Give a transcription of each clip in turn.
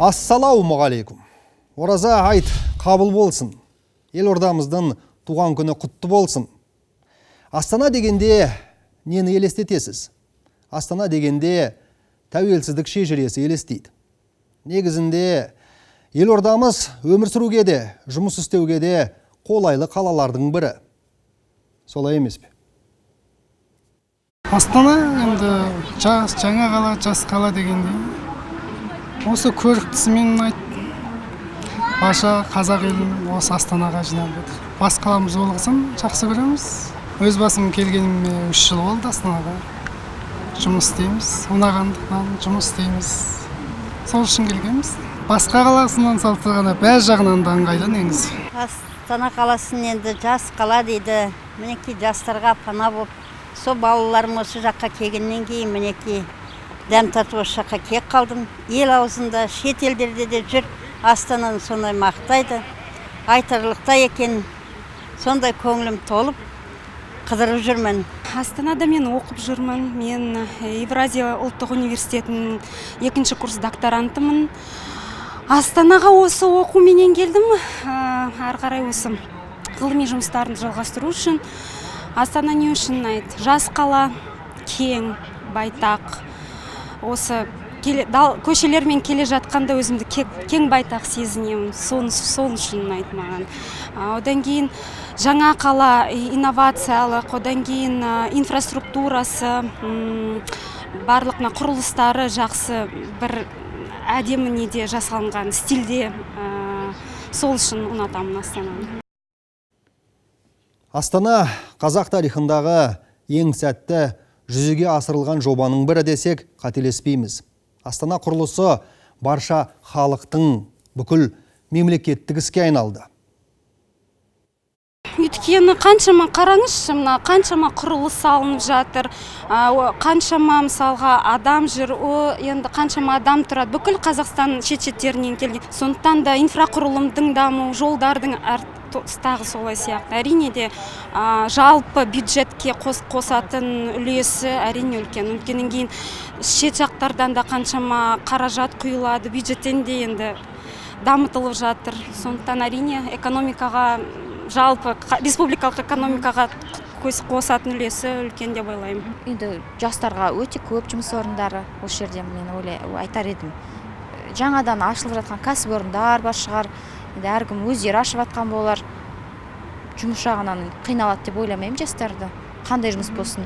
Ассалаумағалейкум. Ораза айт қабыл болсын. Елордамыздың туған күні құтты болсын. Астана дегенде нені елестетесіз? Астана дегенде тәуелсіздік шежіресі елестейді. Негізінде елордамыз өмір сүруге де, жұмыс істеуге де қолайлы қалалардың бірі. Солай емес пе? Астана енді жаңа қала, жас қала дегенде. Осы көріктісімен айт. Баша қазақ елін осы Астанаға жинап отыр. Бас қаламыз болғасын жақсы көреміз. Өз басым келгеніме 3 жыл болды Астанаға. Жұмыс істейміз, ұнағандықтан жұмыс істейміз. Сол үшін келгенбіз. Басқа қаласынан салыстырғанда бәр жағынан да ыңғайлы негізі. Астана қаласын енді жас қала дейді. Мінекей жастарға пана болып, сол балаларым осы жаққа келгеннен кейін мінекей дәм татып осы жаққа келіп қалдым. Ел аузында, шет елдерде де жүр. Астананы сондай мақтайды. Айтарлықтай екен. Сондай көңілім толып қыдырып жүрмін. Астанада мен оқып жүрмін. Мен Евразия ұлттық университетінің 2-ші курс докторантымын. Астанаға осы оқуменен келдім. Ары қарай осы ғылыми жұмыстарын жалғастыру үшін. Астана не үшін айт? Жас қала, кең, байтақ. Осы көшелермен келе жатқанда өзімді кең байтақ сезінемін. Сол үшін айт маған. Одан кейін жаңа қала, инновациялық, одан кейін инфраструктурасы, барлық құрылыстары жақсы, бір әдемі неде жасалынған стильде. Сол үшін ұнатамын Астананы. Астана қазақ тарихындағы ең сәтті жүзеге асырылған жобаның бірі десек қателеспейміз. Астана құрылысы барша халықтың бүкіл мемлекеттік іске айналды. Өйткені қаншама қараңызшы, қаншама құрылыс салынып жатыр, қаншама мысалға адам жүр, енді қаншама адам тұрады, бүкіл Қазақстан шет-шеттерінен келген. Сондықтан да инфрақұрылымдың даму, жолдардың тағы солай сияқты. Әрине де жалпы бюджетке қосатын үлесі әрине үлкен. Өткеннен кейін шет жақтардан да қаншама қаражат құйылады, бюджеттен де енді дамытылып жатыр. Сондықтан әрине экономикаға, жалпы республикалық экономикаға қосатын үлесі үлкен деп ойлаймын. Енді жастарға өте көп жұмыс орындары осы жерде мен айтар едім. Жаңадан ашылып жатқан кәсіпорындар бар шығар. Енді әркім өздері ашып жатқан болар. Жұмыс жағынан қиналады деп ойламаймын жастарды. Қандай жұмыс болсын?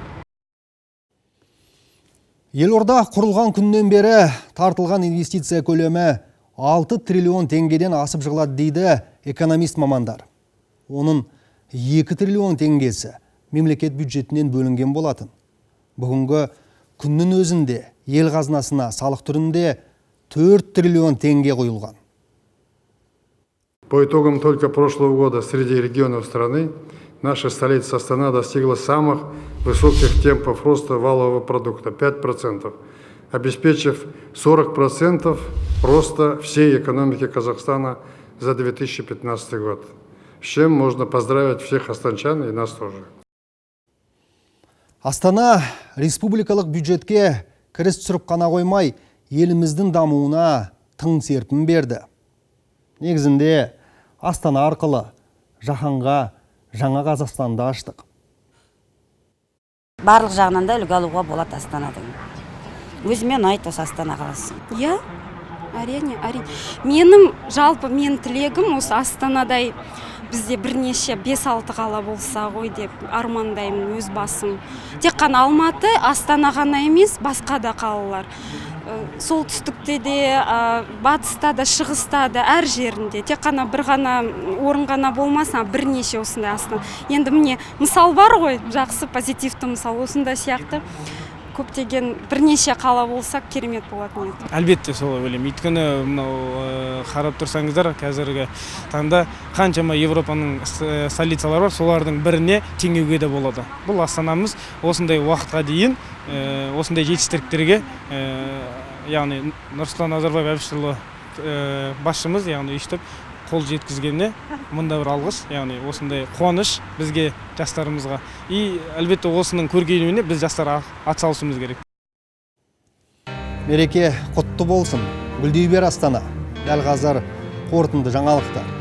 Елорда құрылған күннен бері тартылған инвестиция көлемі 6 триллион теңгеден асып жығылады дейді экономист мамандар. Оның 2 триллион теңгесі мемлекет бюджетінен бөлінген болатын. Бүгінгі күннің өзінде ел қазынасына салық түрінде 4 триллион теңге құйылған. По итогам только прошлого года среди регионов страны наша столица Астана достигла самых высоких темпов роста валового продукта – 5%, обеспечив 40% роста всей экономики Казахстана за 2015 год. С чем можно поздравить всех астанчан и нас тоже. Астана республикалық бюджетке кіріс түсіріп қана қоймай, еліміздің дамуына тың серпін берді. Негізінде Астана арқылы жаһанға жаңа Қазақстанды аштық. Барлық жағынан да үлгі алуға болады Астанадан. Өзіме ұнайды осы Астана қаласы. Иә, әрине. Менің тілегім осы Астанадай бізде бірнеше 5-6 қала болса ғой деп армандаймын өз басым. Тек қана Алматы, Астана ғана емес, басқа да қалалар. Солтүстікте де, батыста да, шығыста да, әр жерінде. Тек қана бір ғана орын ғана болмаса, бірнеше осындай Астана. Енді міне мысал бар ғой, жақсы позитивті мысал, осындай сияқты. Көптеген бірнеше қала болсақ керемет болатын еді. Әлбетте солай ойлаймын. Өйткені қарап тұрсаңыздар, қазіргі таңда қаншама Европаның столицалары бар, солардың біріне теңеуге де болады. Бұл Астанамыз осындай уақытқа дейін осындай жетістіктерге, яғни Нұрсұлтан Назарбаев Әбішұлы басшымыз, яғни өйстіп қол жеткізгеніне мұнда бір алғыс, яғни осындай қуаныш бізге, жастарымызға. И әлбетте осының көргеніне біз жастар атсалысуымыз керек. Мереке құтты болсын, гүлдей бер Астана. дәл қазір қорытынды жаңалықтар.